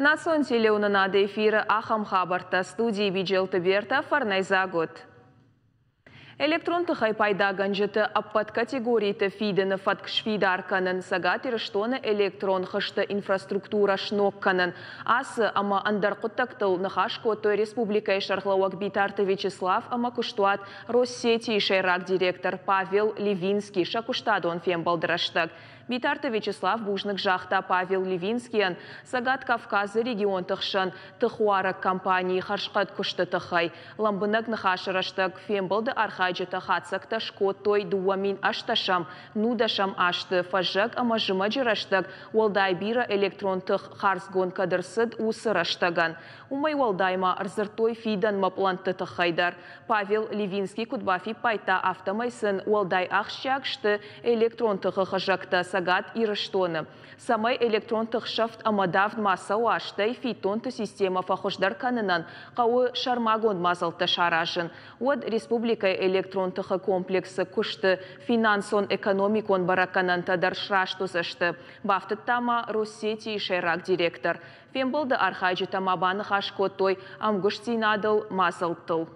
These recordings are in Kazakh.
Национ телеунанады эфиры Ахам Хабарта студии Биджелты Берта Фарнайзагот. Электрон тахай пайда ганжеты аппад категории фидены фаткшфидарканын сагат ирыштоны электрон хышты инфраструктура шнокканын. Асы ама андарқуттактыл нахашкотой республика Шархлауак Битарты Вячеслав ама куштуат Россети шайрак директор Павел Левинский шакуштадон фем балдыраштаг. Битарты Вячеслав бужнык жахта Павел Левинский сагат Кавказы регион тахшан тахуарак компании харшкат кушты тахай. Ламбынак нахашыраштаг фем балды архаджета хатсакта шкотой дуамин ашташам, нудашам ашты фажак амажыма жираштаг уалдай бира электрон тах харсгон кадырсыд усыраштаган. Умай уалдайма арзыртой фидан мапланты тахайдар. Павел Левинский кудбафи пайта автомайсын уалдай ахшчакшты электрон тахы хажакта сагат ирыштоны. Самай электрон тахшафт амадавд маса уаштай фитонты система фахождар канынан кауы шармагон мазалты шаражын. Уад республика электрон тахы комплексы кушты финансон экономикон баракананта даршраштузашты. Бафтыт тама Россети шайрак директор. Фембылды архайджы тамабаны хашкотой амгуштинадыл мазалтыл.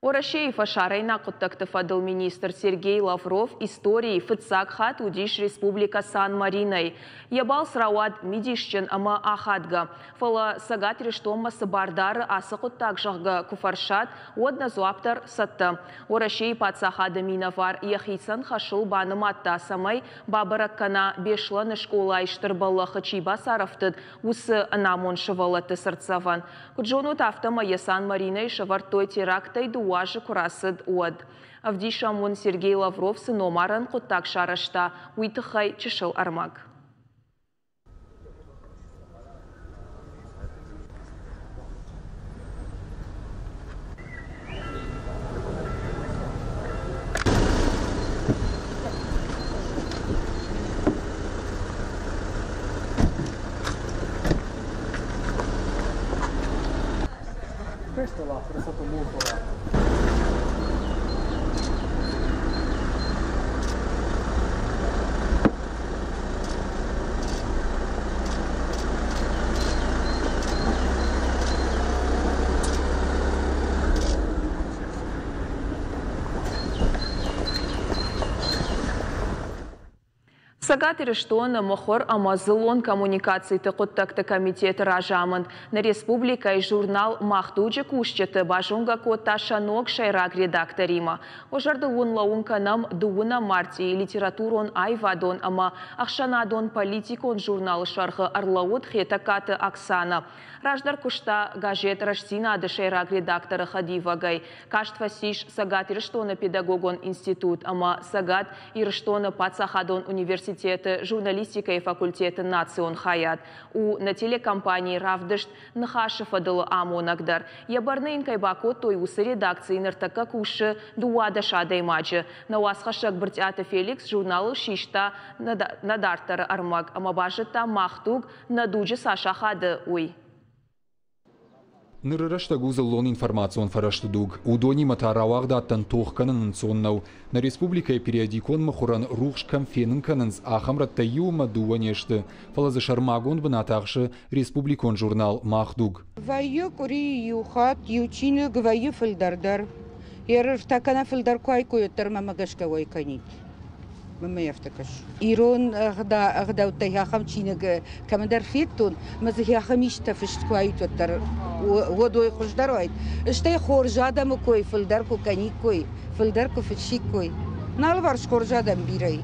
Орашеев ашарайна куттакты фадыл министр Сергей Лавров истории фыцак хат удиш республика Сан-Мариной. Ябал срауад мидишчен ама ахадга. Фала сагат рештомасы бардары асы куттак жағга куфаршат одна зуаптар сатты. Орашеев пацахады минавар яхисан хашыл баны матта самай бабараккана бешланы школа иштырбалы хычиба сарафтыд усы анамон шывалаты сырцаван. Куджону тафтама Сан-Мариной шавартой терактай дуажы курасыд уад. Авдишамун Сергей Лавров сыномарын куттак шарашта уйтыхай чышыл армак. Questo l'ha apprezzato molto. Сагат ирештоны мохор амазылон коммуникации тыкуттакты комитет ражамын. На республика и журнал Махтуджи кушчеты бажунга кота шанок шайрак редакторима. Ожарды лаунка нам дуына марти литературон айвадон ама ахшанадон политикон журнал шархы арлауд хетакаты Оксана. Раждар кушта газет раштинады шайрак редактора Хадивагай. Каштва сиш сагат ирештоны педагогон институт ама сагат ирештоны пацахадон университет журналистика и факультеты Национ Хаят. У на телекомпании Равдышт нахашифадылы амонагдар. Ябарнын кайбако той усы редакции ныртака куши дуада шадай маджи. На уасхашак быртята Феликс журналы шишта надартары армаг. Амабажыта махтуг надуджи Саша хады уй. Нырырашта гузыллон информацион фараштудуг. Удони матаравагдаттан тохканын соннау. На республика периодикон махуран рухш камфенын канынс ахамратта юма дуанешты. Фалазы шармагон бынатахшы республикон журнал Махтуг. Вайю кури юхат ючины гвайю филдардар. Ерр такана филдар куай куйоттар мамагашка вайканит. مما يفتكش إيرون أغدا وتياخم تشينك كمدر فيتون مزهياخم يشتفش كويت وتر ودوي خوش درويت اشتي خورجادا مكوي فلدركو كاني كوي فلدركو فتشي كوي نالبارش خورجادا مبيري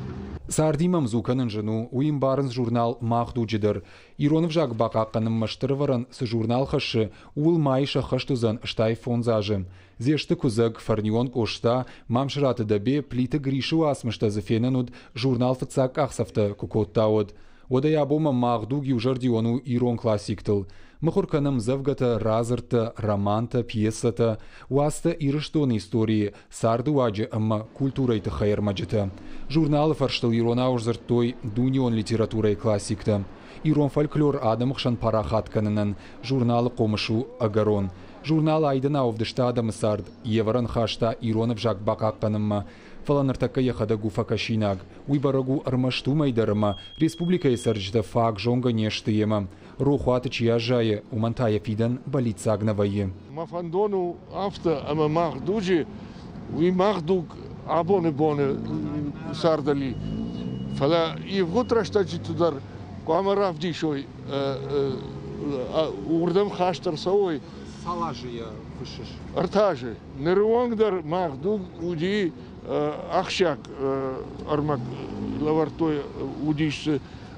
Сардимам зуканын жыну уим барынс журнал Махтуджидыр. Иронов жак бақаққаным маштырваран с журнал хашы уыл майша хаштузан штай фонзажы. Зешты кузак фарнион кошта мамшраты дабе плиты гришу асмышта зафенануд журнал фацак ахсафта кукоттауд. Ода ябома Махтуги ужардиону Ирон классиктыл. Махурканым завгата разырта, романта, пьесата, уаста ирыштоны истории, сарды аджи амма культурайты хайырмаджыта. Журналы фарштыл Ирона ужзыртой дунион литература и классикта. Ирон фольклор адамықшан парахат канынан, журналы комышу агарон. Журнал айдын ауывды штадым сард, еваран хашта Иронов жак бақаққанымма. Фаланыртакка яхада гуфа кашинаг. Уйбарагу армашту майдарыма. Республика есарджда фак жонга нештыема. Рухуаты чия жае, умантая фидан балицагнавайе. Мафандону авто, ама махдуджи, уй махдуг абоне сардали. Фала и вгутрашта читудар, куамарав дишой, урдам хаштар сауй. Салажия вышиш. Артажи. Неруангдар махдуг уди ахшак армак лавартой удишь.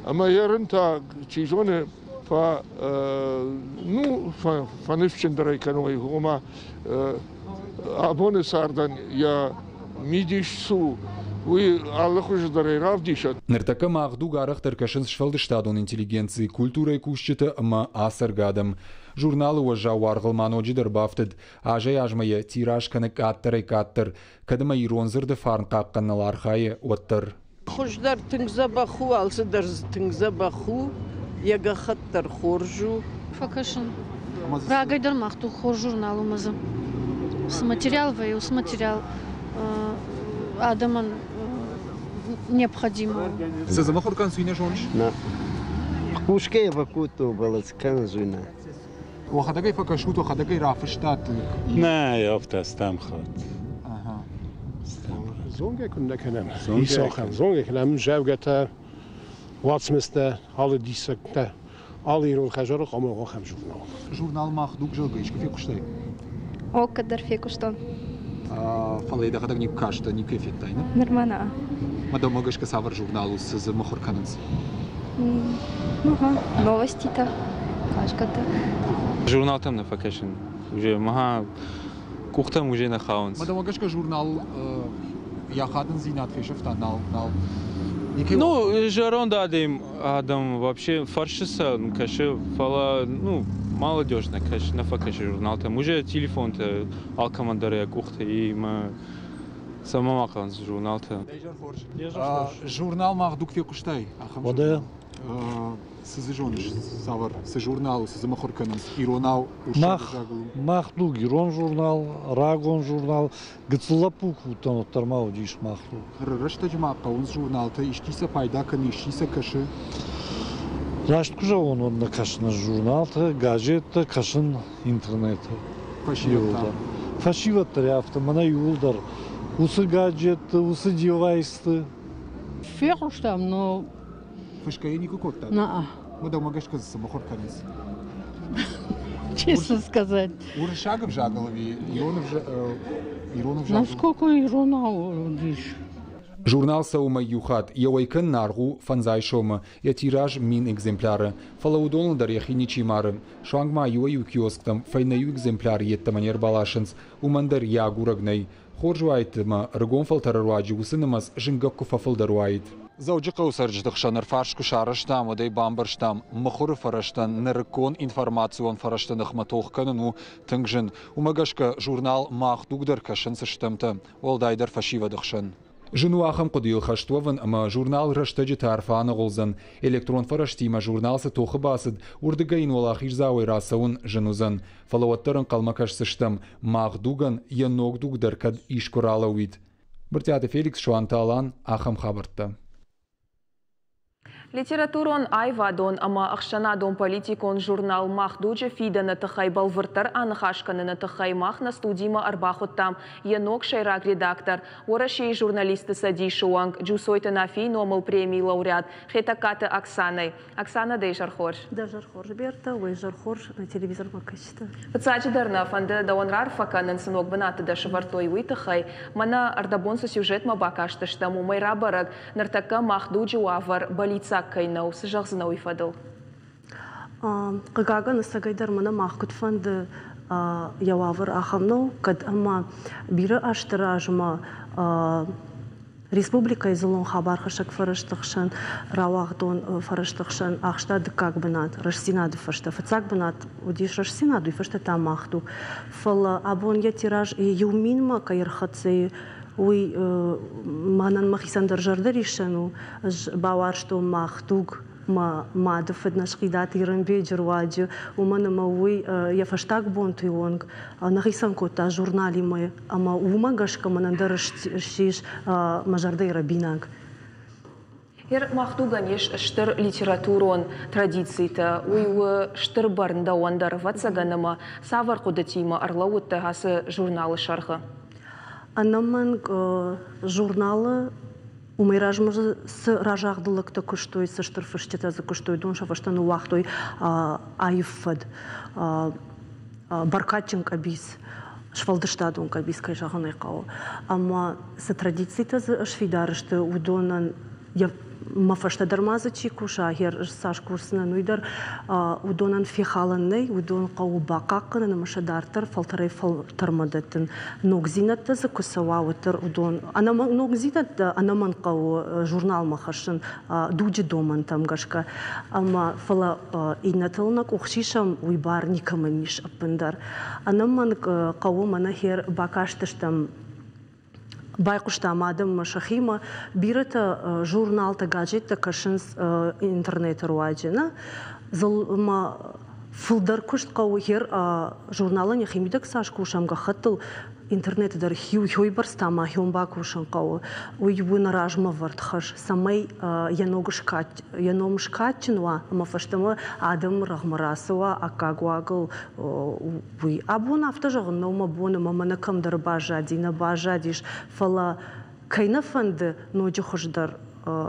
Ама ярынта чижоне фа нефчендарай каной гома абоне сардан я мидиш су. Уй Аллахуж дарай равдишат. Нертака махдуг арах теркашин шфалды штадон интеллигенции, культура и кущита ама асаргадам. Журналы уажа уаргылман оджидар бафтыд, ажай ажмая тираж каны каттар, кадыма иронзырды фарн қаққаннал архайы оттыр. Хождар тыңзабаху, алсыдар тыңзабаху, яга хаттар хоржу. Факашын. Рагайдар махту хор журналымызы. С материал вою, с материал адаман необходимо. Сазама хоркан суйна жонш? На. Пушке вакуту балацкан зуйна. وخدقي فكشوت وخدقي رافشتات نه یافته استم خود زونگه کنه کنم ایساخم زونگه کنم جوگته واتسمسته حال دیسکته حال ایرون خجار قامو خم журнал махдуг жилгайш кефе куштай О кадар фекуштон фалайда хадак ник кашта ник кефе тайна нормана мадам магашка савар журналу с махоркананс новости-то кашката Журнал там на факешн. Уже маха кухтам уже на хаунс. Мадам Агашка журнал я хаден зинат фешефта нал. Ну, жарон дадим адам вообще фаршиса, каше фала, ну, молодежная, каше на факеше журнал там. Уже телефон-то алкомандаря кухта и мы сама макан журнал-то. Журнал махдук фекуштай. Вода. Сизы жониш савар, с журналу, с махоркананс, иронал, Махдуг, ирон журнал, рагон журнал, гцлапуку там тармау диш махдуг. Рашта джма паунс журнал-то иштиса пайдакан, иштиса каши. Рашт кужа он на кашна журнал-то, гаджет-то, кашин интернет-то. Фашивата. Фашивата ряфта, мана юлдар. Усы гаджет-то, усы девайс-то. Фехуштам, но... Фашкая никакой-то. На. Мадам Агашка за махоркананс. Честно сказать. Уршагов жаголови, Иронов жаголови. Насколько Иронал дишь? Журнал Саума Юхат, Яуайкан Наргу, Фанзайшома, я тираж мин экземпляры. Фалаудон дарьяхи ничимары. Шангма юаю киосктам, файнаю экземпляр еттаманер балашенс, умандар ягурагнай. Хоржуайтма, ргон фалтаруаджи, усынамас, жингакку фафалдаруайт. Зауджикау сардждахшан арфаршку шараштам, одай бамбарштам, махуры фараштан, неркон информацион фараштан ахматохкану, тынгжин, умагашка журнал махдугдар кашан саштамта, олдайдар фашивадахшан. Жену ахам кудил хаштован, ама журнал раштаджи тарфана голзан, электрон фараштима журнал са тоха басад, урдыгайн валахиш зауай расаун женузан, фалаваттаран калмакаш саштам, махдуган, яногдугдар кад ишкуралауид. Бартяты Феликс Шуанталан, ахам хабарта. Литературон айвадон, ама ахшанадон политикон журнал Махдуджа фидана тахай балвыртар анахашканына тахай мах на студима арбахоттам янок шайрак редактор, орашей журналисты сади шуанг, джусойта нафи номал премии лауреат, хетаката Оксаной. Оксана дей жархорж. Да жархорж берта, ой жархорж на телевизор макачта. Пацачи дарна фанды даонрар факанын сынок банаты да швартой уйтахай, мана ардабонса сюжет мабакашташтаму майра бараг, нартака Махдуджа уавар балица кайнау сжахзнау ифадал. Кагага насагайдар мана махкут фанды явавар ахамнау, кад ама бира аштыражма республика изолон хабар хашак фараштахшан, равахдон фараштахшан, ахштад как банат, рашсинады фашта, фацак банат, удиш рашсинады фашта там махду. Фала абон я тираж и юминма кайрхацей. Уй манан махисан держардаришану бавар что махдуг ما دفدنا شقيدات يرنبي جرواجي ومن موي يفشتاق بونتي وونغ نغيسان كوتا جورنالي ما أما وما قش كمان ندرش شيش مجردي ربيناق Ер мақтуған еш штыр литературон традицийта, уйвы штыр барында ондар ватсаганыма савар кудатима арлауытта хасы журналы шарғы. Анаман журналы умайражмы с ражагдылыкта күштой, с штырфыштета за күштой, донша ваштану вахтой айфад, баркатчинг абис. Швалдыштадун кабис кайжаганы кау. Ама с традицийта за швидарышты удонан мафашта дармазы чикуша хер саш курсына нуйдар удонан фихаланный удон кау бакакны намашадартар фалтарай фалтармадатын ногзинатта за кусаваутар удон анаман ногзинатта анаман кау журнал махашын дуджи доман там гашка ама фала инатылнак ухшишам уйбар никаманиш апындар анаман кау мана хер бакаштыштам байқұшта амадым машахима бирата журналта гаджетта кашынс интернет руаджина зылма фылдар күшт қау хер журналын яхимидак саш кушамга хаттыл интернетдар хюй барстама хюмба кушан қау уйбуна ражма вартхаш самай яномшкатчинва мафаштама адам рахмарасова акагуагыл уй абун автожагын нома буна мамана камдар бажа дина бажа диш фала кайна фанды ноджи хождар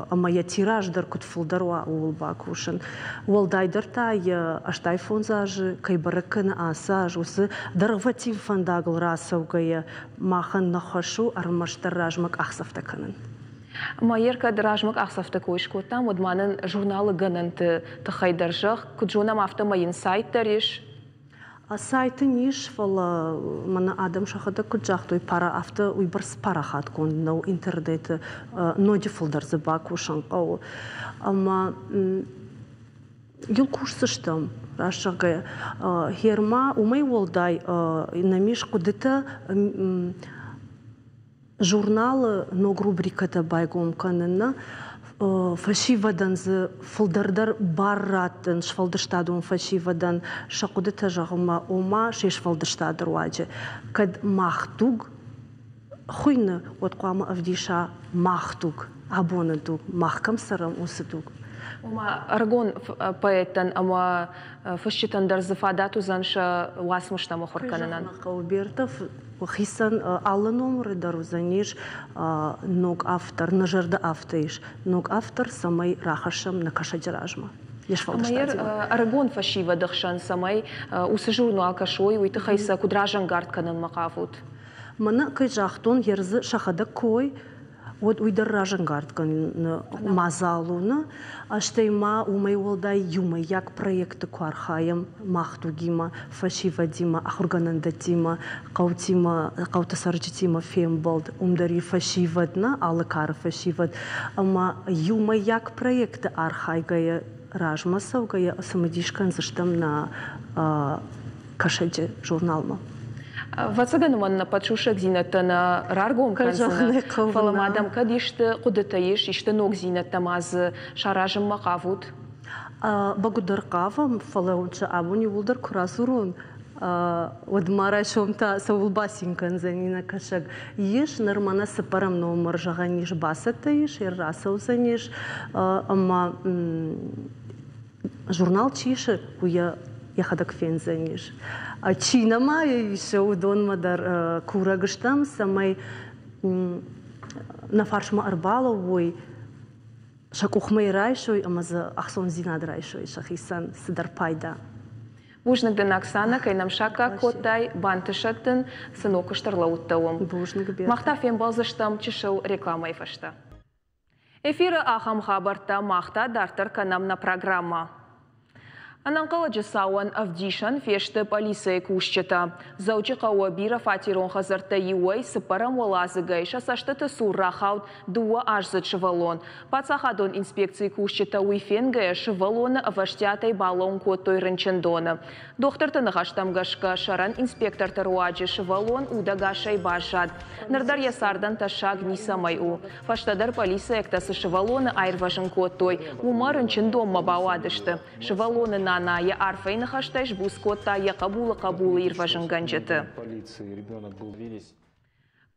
ама я тираждар кутфулдарва улба кушан уалдайдар та я аштай фонзажы кайбаракын асаж усы дарвати фандагл расовгая махан нахашу армаштар ражмак ахсафтаканын Майерка дражмак ахсафта койшкотам удманын журналы гананты тахайдаржах куджунам автомайын сайттариш сайты ниш фала мана адам шахада куджахтой пара авто уйбарс парахат кон но интернет ноди фолдер забак ушан кау ама юл курсыштам рашага херма умай волдай намиш кудыта журналы но рубриката байгом канына фашивадан з фолдердар барратын швалдыштадун фашивадан шакудыта жагыма ома шеш фалдыштадыр ваджи кад махтуг хуйны вот куама авдиша махтуг абонадуг махкам сарам усыдуг Ома аргон поэтан ама фашчитандар зафадату занша васмышта мохорканынан Каубертов хисан алла номеры дару заниш ног автор нажарда автоиш ног автор самай рахашам на кашадиражма Амайер аргон фашива дахшан самай усы журнал кашой уйты хайса кудражан гартканын мақавут Мана кайжахтон ерзы шахада кой вот уйдар ражангарткан мазалуна аштейма умай волдай юмай як проекты куархаям махтугима фашивадима ахурганандатима каутима каутасарчитима фембалд умдари фашивадна алыкар фашивад ама юмай як проекты архайгая ражмасавгая самадишкан заштам на кашеде журналма Вацагануман на пачушек зината на раргом канцына фаламадам кадишты кудытаиш ишты ног зината маз шаражым мақавут. Багудар кавам фалаунча абуни улдар курасурун. Одмара шомта саулбасин канзанина кашак. Еш нормана сапарам номер жаганиш басатаиш и расаузаниш. Ама журнал чиши куя яхадак фензаниш. Чина мая еще удон мадар курагыштам самай на фаршма арбаловой шакухмай райшой амаза ахсон зинад райшой шахисан сидар пайда. Бужнак ден Оксана кайнам шака котай бантышатын сынок штарлауттауым. Махта фен балзыштам чешыл рекламай фашта. Эфиры ахам хабарта махта дартар канамна программа. Ананқалы сауан Авдишан фешті полиция кушчета. Заучы қауы бира фатирон хазарта юай сыпарам валазыгай шасаштыты сура хаут дуа ажзы шывалон. Пацахадон инспекции кушчета уйфенгая шывалоны аваштятай балон котой рынчындоны. Доктор нахаштамгашка шаран инспектор таруаджи шывалон удагашай башад. Нардар ясардан ташаг нисамай у. Фаштадар полиция эктасы шывалоны айрважын котой. Ума рынчындом мабауадышты. Шывалоны на я арфейна хаштайш бускота я кабула ирважен ганджеты.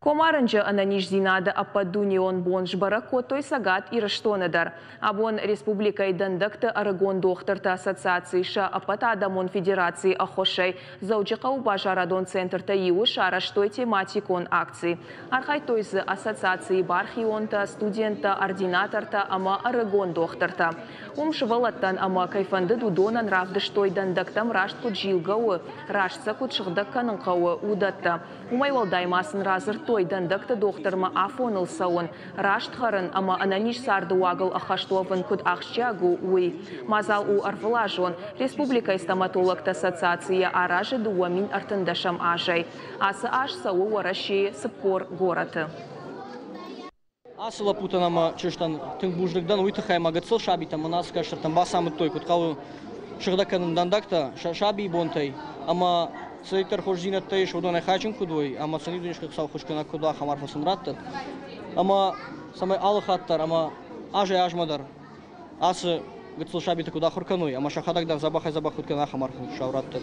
Комарынжа ананиш зинада ападунион бонж баракотой сагат и раштонадар. Абон республика и дандакта Арагон дохтарта ассоциации ша апатадамон федерации ахошей заучака убажарадон центр таиу шара штой тематикон акции. Архайтойзы ассоциации бархионта, студента, ординаторта ама Арагон дохтарта. Швалаттан ама кайфанды дудонан равды штой дандактам рашт кут жилгауы, раштса кут шыхдакканын кауы удатта. Умайвалдаймасын разыр той дандакта докторма афоныл сауын. Рашт харын ама ананиш сарды уагыл ахаштуапын кут ахшчагу уй. Мазал у арвлажон. Республика стоматологта ассоциация аражы дуамин артындашам ажай. Асы аж сау вараши сыпкор гораты. Асыла путанама чыштан тың буждыгдан уйтыхай магацыл шабитам нас каштартан басамы той куткалу шыгдаканын дандакта шаби бонтай ама Сайтер хождинат тайш удон хачин кудой, ама санидуниш как сау хошкана куда хамар фасамраттат. Ама самай алхаттар, ама аже ажмадар. Асы гыцл шабита куда хорканой, ама шахадагдар забахай забахуткана хамар шавраттат.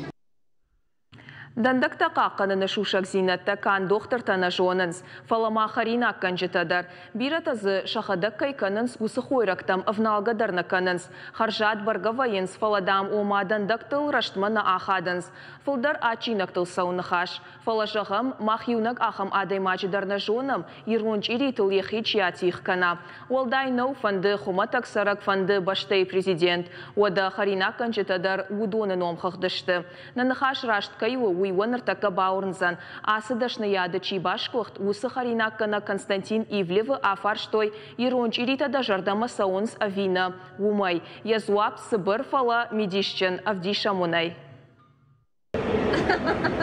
Дандакта қаққанын шушак зинатта кан доқтыртана жонынс. Фалама харина канжетадар. Биратазы шахадак кайканынс усы хойрактам авналгадарна канынс. Харжат барга военс фаладам ома дандактыл раштмана ахадынс. Фылдар ачинактыл сауныхаш. Фалашахам махюнак ахам адаймачыдарна жонам ирунч иритыл ехичиатих кана. Уалдай нау фанды хуматак сарак фанды баштай президент. Уада харина канжетадар удонын омхахдышты. Нанахаш рашт кайу уйваныр така баурнзан. Асыдашны яды чибашкохт усы харинаккана Константин Ивлевы афарштой иронч иритада жардама саунс авина. Умай. Язуап сыбыр фала медишчен Авдиша Мунай.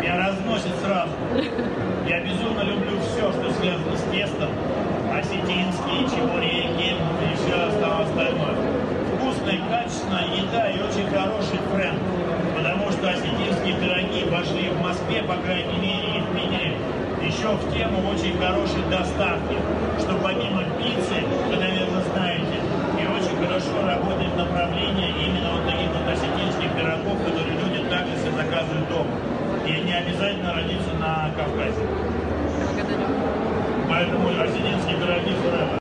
Я разносит сразу. Я безумно люблю все, что связано с тестом. Осетинские, чебуреки и все остальное. Вкусная, качественная еда и очень хороший бренд. Потому что осетинские пироги вошли в Москве, по крайней мере, и в Питере, еще в тему очень хорошей доставки. Что помимо пиццы, вы, наверное, знаете, и очень хорошо работает направление именно вот таких вот осетинских пирогов, которые люди также себе заказывают дома. И не обязательно родиться на Кавказе. Поэтому осетинские пироги forever.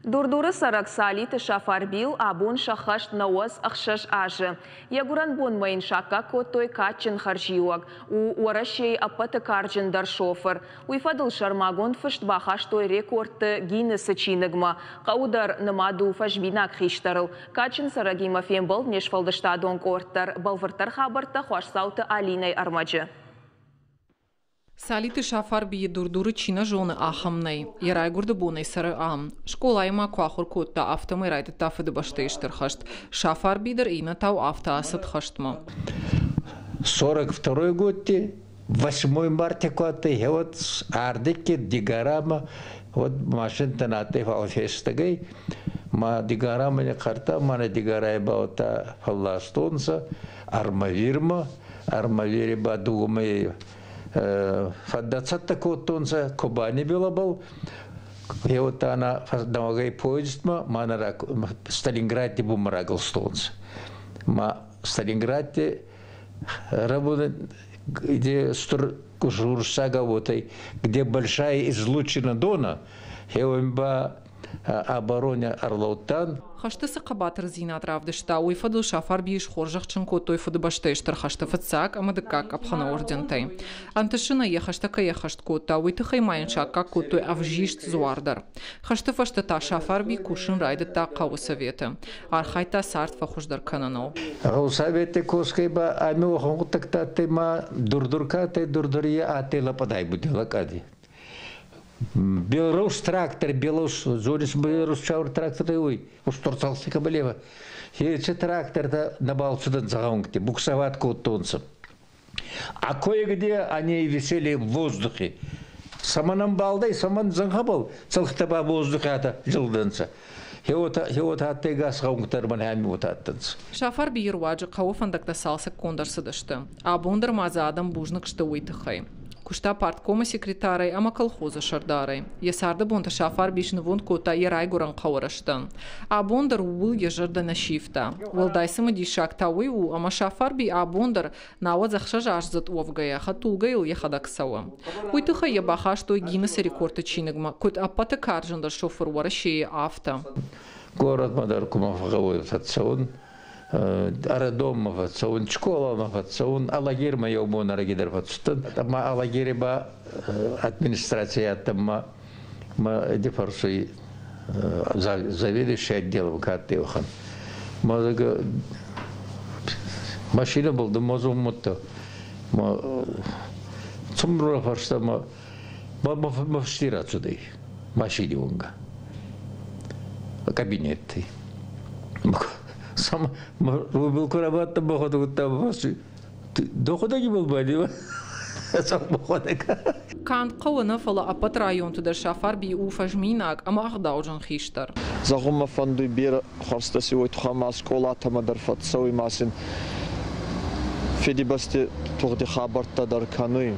Дурдуры сарак салиты шафарбил, абун шахашт науаз ахшаш ажы. Ягуран бон майын шака котой качын харжиуак. У уарашей апаты карджин дар шофер. Уйфадыл шармагон фышт бахаш той рекордты гинесы чиныгма. Каудар намаду фашбинак хиштарыл. Качын сарагима фембал нешфалдыштадон корттар. Балвартар хабарта хуашсауты Алинай армаджы. Салиты шафар бие дурдуры чина жоны ахамнай. Ярай гурды бонай сары ам. Школайма куахур котта автомай райды тафыды баштайштыр хашт. Шафар бидер ина тау авто асад хаштма. 42 год, 8 марта коты, я вот ардыки дигарама, вот машин-то на ты фалфестагай, ма дигарама не карта, мана дигарай баута фалластонса, армавирма, армавириба дугумай, фаддацатта коттонса Кубани белабал. Я вот она домогай поездма, мана Сталинграде бумарагл стонса. Ма Сталинграде работает, где Журсага вот где большая излучина Дона, я вам обороне Орлаутан. Хашты сақабатыр зинат равдышта уйфадыл шафар биш хоржақчын котой фады баштайштыр хашты фатсак амадыкак апхана ордентай. Антышына ехаштака ехашт кота уйтыхай майын шакка котой авжишт зуардар. Хашты фаштата шафар би кушын райдыта қауы советы. Архайта сарт фахуждар кананау. Қауы советы коскайба ами оқыңғытықта тема дурдурка те дурдурия атела подай будела кади. Белорус трактор, Белорус, Зонис Белорус чаур трактор, ой, устурцался кабалева. Хече тракторда на балчудан загонкте, буксоват коттонцы. А кое-где они висели в воздухе. Саманам балдай, саман зангабал, целхтаба в воздухе ата жылданца. Хеот атты газ гаунгтар ман хами вот аттанц. Шафар бирваджи кауфандакта салса кондарсыдышты. Абондыр маза адам бужнак шты уйтыхай. Кушта парткома секретарай ама колхоза шардарай. Ясарды бонта шафар бишны вон кота ярай горан каварашты. Абондыр уыл ежырда на шифта. Уылдайсымы дишак тауи у ама шафар би абондыр науа захша жажзат овгая, хатулгай ехадаксава. Уйтыхай ябаха что гиннес рекорды чиныгма, кот аппаты каржындар шофер варашее авто. Город Мадаркумов гавоев Арадомов отцовын, школанов отцовын, алагер ма яумон арагидер отцовын. Ма алагере ба администрация аттама дефарсуй заведующий отделом каттеухан. Мазага машина был, да мазу мутто. Цумрура фаршта ма вштира отсюда машине унга. Кабинетты. Сам был курабатта походу там ваши дохода не был бы сам похода. Кан қауыны фала апат район туда шафар би уфажминак ама ағдаужан хиштар. Загума фанду бир харстаси ой тухама школа тамадар фатсауи масин федибасти тухди хабарта дар кануи.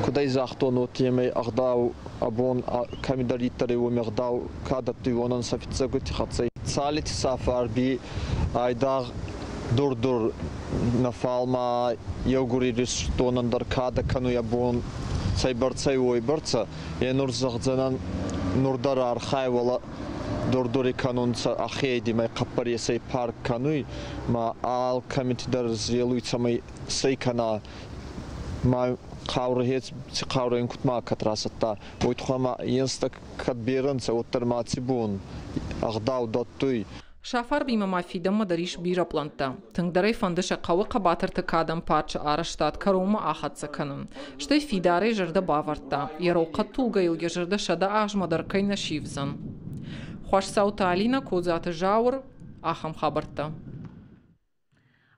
Кудай захтон отиемей ағдау абон камидаритари у мегдау кадатты онан сафитсагути хатсай. Салит сафар би айдар дур нафалма йогури ристонан дар када кану ябон сайбарцай ойбарца енур захзанан нурдар архай вала дур канунца ахейди май капари сай парк кануи ма ал камитдар зелуйцамай сай кана ма қаурыхет қаурын кутма катрасатта ойтхама енстак кадберанца оттармаци бун ағдау доттуй. Шафар бима мафида мадариш бира планта. Тыңдарай фандыша қауы қабатырты кадам парча араштат карома ахатса каным. Штай фидаре жырда баварта. Яроқа тулга илге жырда шада ажмадар кайна шивзан. Хош саута алина козаты жаур ахам хабарта.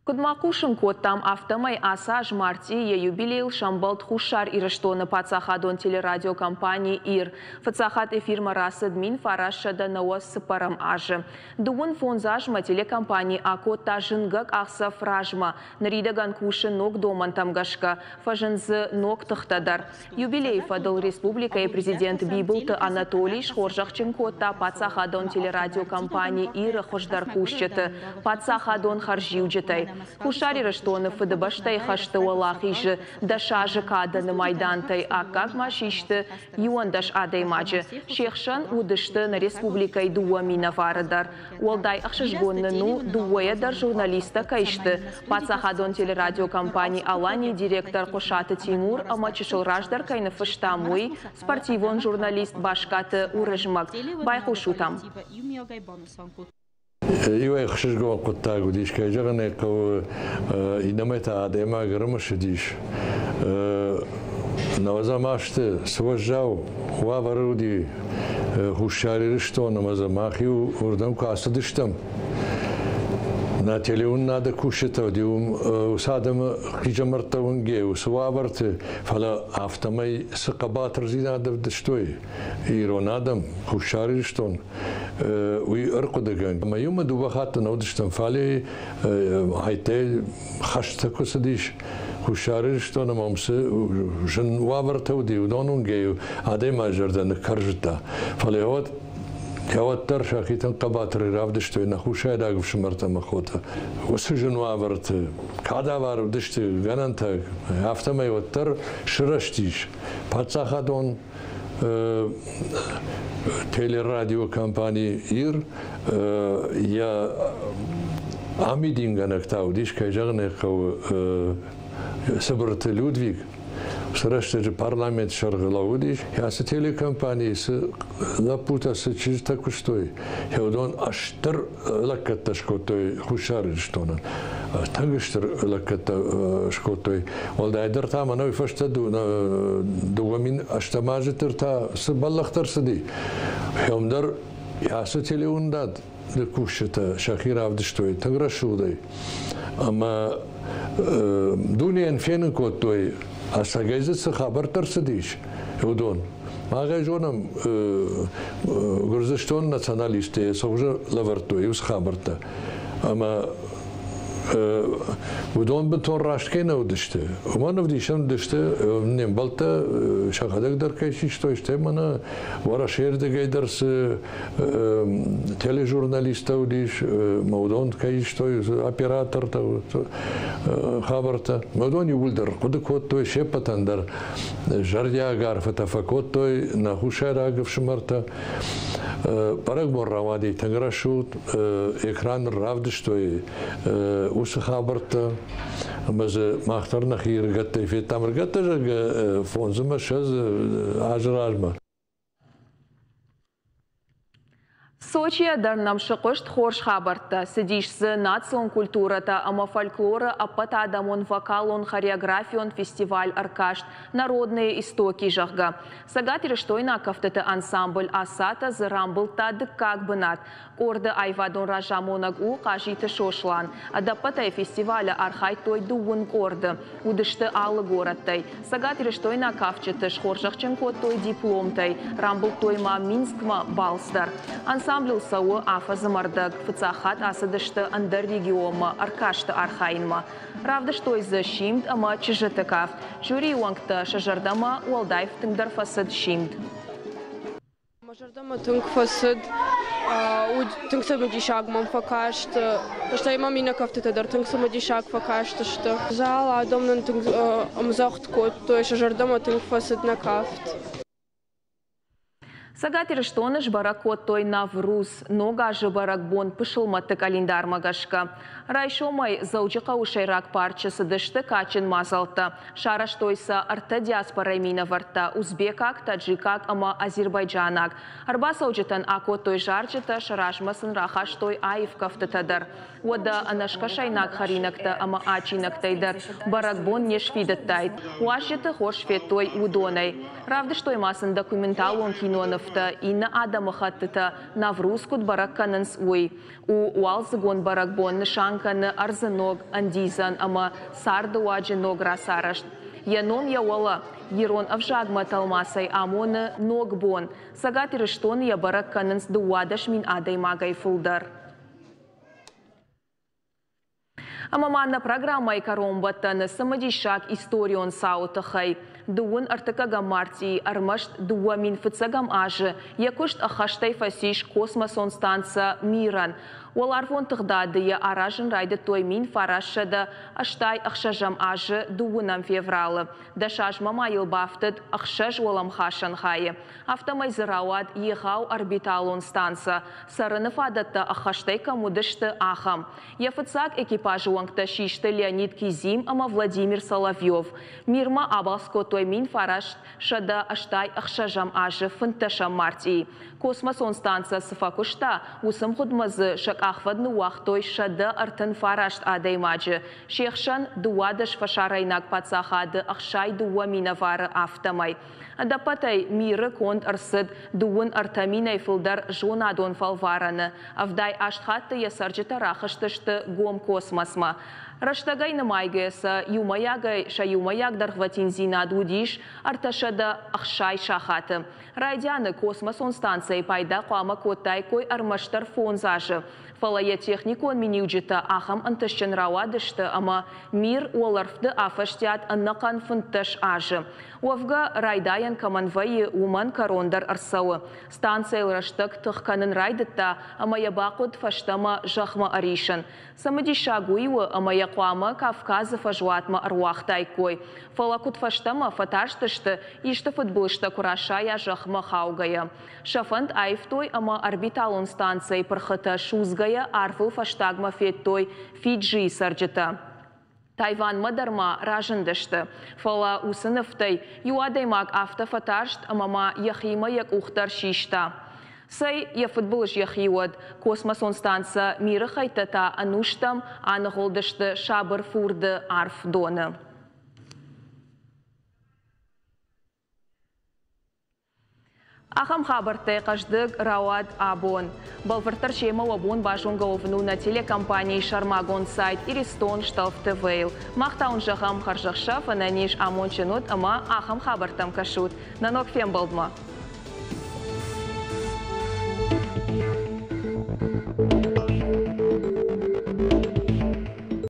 Кудмакушын коттам автомай асаж мартия юбилейл шамбалт хушар ирыштоны пацахадон телерадиокомпании ир. Фацахат эфирма расыдмин фарашада науас сыпарам ажы. Дуын фонзажма телекомпании акотта жынгак ақса фражма. Наридаган кушын ног доман тамгашка. Фажынзы ног тықтадар. Юбилей фадыл республика и президент Бибылты Анатолий Шхоржахчын котта пацахадон телерадиокомпании ир хождар кушчеты. Пацахадон харжиуджетай. Хушари раштоны фыдыбаштай хашты олахижы, дашажы каданы майдантай, а как машишты юандаш адаймаджы. Шехшан удышты на республикай дуа минаварадар. Уалдай ахшышгонны ну дуаядар журналиста кайшты. Пацахадон телерадиокомпании Алани директор Кошаты Тимур амачышыл раждар кайны фыштамуй, спортивон журналист башкаты урыжмак. Байхушутам. Ивай хшишгон куттагу диш кайжагане кау инамета адема грымышы диш. Навазамашты сважжау ваваруди хушарирышто намазамахи урдам касадыштам. На телеун надо кушать, диум усадам хижамартаун геу свабарты, фала автомай сакабатр зинадав даштой, иронадам хушарирштон, уи аркудаган. Маюма дубахата наудыштам фали хайте хаштакусадиш. Хушарирштон мамсы жен вабартау диудонун геу, адема жардан каржта. Фали вот Каваттар шахитан кабатры равдышты на хушайдаг в шмартам охота. Усыжен вабарт кадавар дышты ганантак автомай ваттар шираштиш. Пацахадон телерадиокомпании ир я амидинганак таудиш кайжагнек собрат Людвиг. Срещу парламент шаргалаудиш, я с телекомпании с лапута с чисто кустой. Я удон аштер лаката шкотой хушар штона. Тагштер лаката шкотой. Олдайдер там она фашта дуамин аштамажетер та с баллахтар сади. Я умдар я с телеундад. لكوشة شاخير عبد الشتوي تنغرشودي أما دنيا فين كوتوي أساجيزة خبر ترسديش يودون ما غيجونم غرزشتون ناسيوناليستي سوجا لافرتوي وس خبرته أما ودون بتون راشكينا ودشته وما نفديشم دشته نيم بالتا شغادك در كيشي شتو اشته منا ورا شير دغاي درس تيلي جورناليستا وديش مودون كيش تو оператор تو خبرته مودون يقول در قد كوت تو شيبتن در جرديا غارفه تفكوت تو نخوشرا غفشمرته برق مرامادي تنغرشوت اكران رافدشتوي وش خبرته بس ما اخترنا خير قتي في تمر قتي فونز مشز عجراجما Сочия дарнам шықышт хорш хабарта, сидишсы национ культурата, ама фольклора, апата адамон вокалон, хореографион, фестиваль аркашт, народные истоки жахга. Сагатиры штойна кафтete ансамбль асата зырамбылта дыккак бынат. Орды айвадон ражамонаг у кажиты шошлан. Адапатай фестиваля архай той дуын корды. Удышты алы гораттай. Сагатиры штойна кафчеты шхоржахченко той дипломтай. Рамбыл тойма Минскма балстар. Ансамбль сауы афа замардак, фыцахат асадышты андыр региома, аркашты архайнма. Равдыш той защимд, ама чыжыты кафт. Жюри уангта шажардама уалдайф тыңдар фасад шимд. Мажардама тынг фасад, тынг самадишаг мам факашт, что имам ина кафтыта дар тынг самадишаг факашт, что зал адамнан тынг амзахт кот, то есть шажардама тынг фасад на кафт. Сагатир штоныш баракот той Навруз, нога же баракбон пышылматты календар магашка. Райшомай заучыка ушайрак парчасы дышты качын мазалты. Шараш тойса арта диаспора мина варта, узбекак, таджикак, ама Азербайджанак. Арба саучытан акот той жарчыта, шарашмасын рахаш той айв кафтытадар. Ода анашка шайнак харинакта, ама ачинактайдар. Баракбон нешфидаттайд. Уашыты хоршфет той удонай. Равдыш той масын документалон кинонов Инна Адама хаттыта Наврузкут баракканынс уй. У уалзыгон баракбон нышанканы арзыног андизан, ама сарды уаджыног расарашт. Яном яуала, ерон авжагма талмасай амоны ногбон. Сагатиры штон я баракканынс дуадаш мин адай магай фулдар. Амаманна программа и коромбаттаны самадишак историон саутахай. Дуын артыкага марти армашт дуа мин фыцагам ажы, якушт ахаштай фасиш космосон станция миран. Оларвон тыгдадыя аражын райды той мин фарашада аштай ахшажам ажы дуынам февралы. Дашажма майыл бафтыд ахшаж олам хашан хайы. Автомай зырауад ехау орбиталон станция. Сарынып адатта ахаштай камудышты ахам. Яфыцак экипажы уангта шишты Леонид Кизим, ама Владимир Соловьев. Мирма абалско той мин фараш шада аштай ахшажам ажы фынташам марти. Космосон станция сыфакушта усым худмазы шак ахвадны уахтой шада артын фарашт адаймаджы. Шехшан дуадыш фашарайнак пацахады ахшай дуа минавары автомай. Адапатай миры конт арсыд дуын артаминай фылдар жонадон фалвараны. Авдай аштхатты ясарджыта рахыштышты гом космосма. Раштагай намайгайса юмаягай ша юмаяг дархватин зинадудиш арташада ахшай шахаты. Райдяны космосон станции пайда қуама коттай кой армаштар фонзажы. Фалая техникон миниуджита ахам антышчын рауадышты, ама мир оларфды афаштят аннакан фынтыш ажы. Уавга райдаян каманвайы уман корондар арсауы. Станция раштык тұхканын райдытта, ама ябақуд фаштама жахма аришын. Самадишагуйы ама яқуама Кавказы фажуатма аруахтай кой. Фалакуд фаштама фаташтышты, ишты футболышты курашая жахма хаугая. Шафанд айфтой ама орбиталон станция пырхыта шузгая арфыл фаштагма феттой Фиджи сарджыта. Тайван мадарма ражындышты. Фала усыныфтай юадаймак автофаташт амама яхима як ухтар шишта. Сай я футболыш яхиуад космосон станция миры хайтата ануштам анығылдышты шабыр фурды арф доны. Ахам хабарты қаждық Рауад Абон. Балфыртыр шема обун башунга овнуна телекомпании Шармагон сайт Иристон шталфты вейл. Мақтаун жағам харжақша фананиш амончынут ама ахам хабартам кашут. Нанок фем балдма.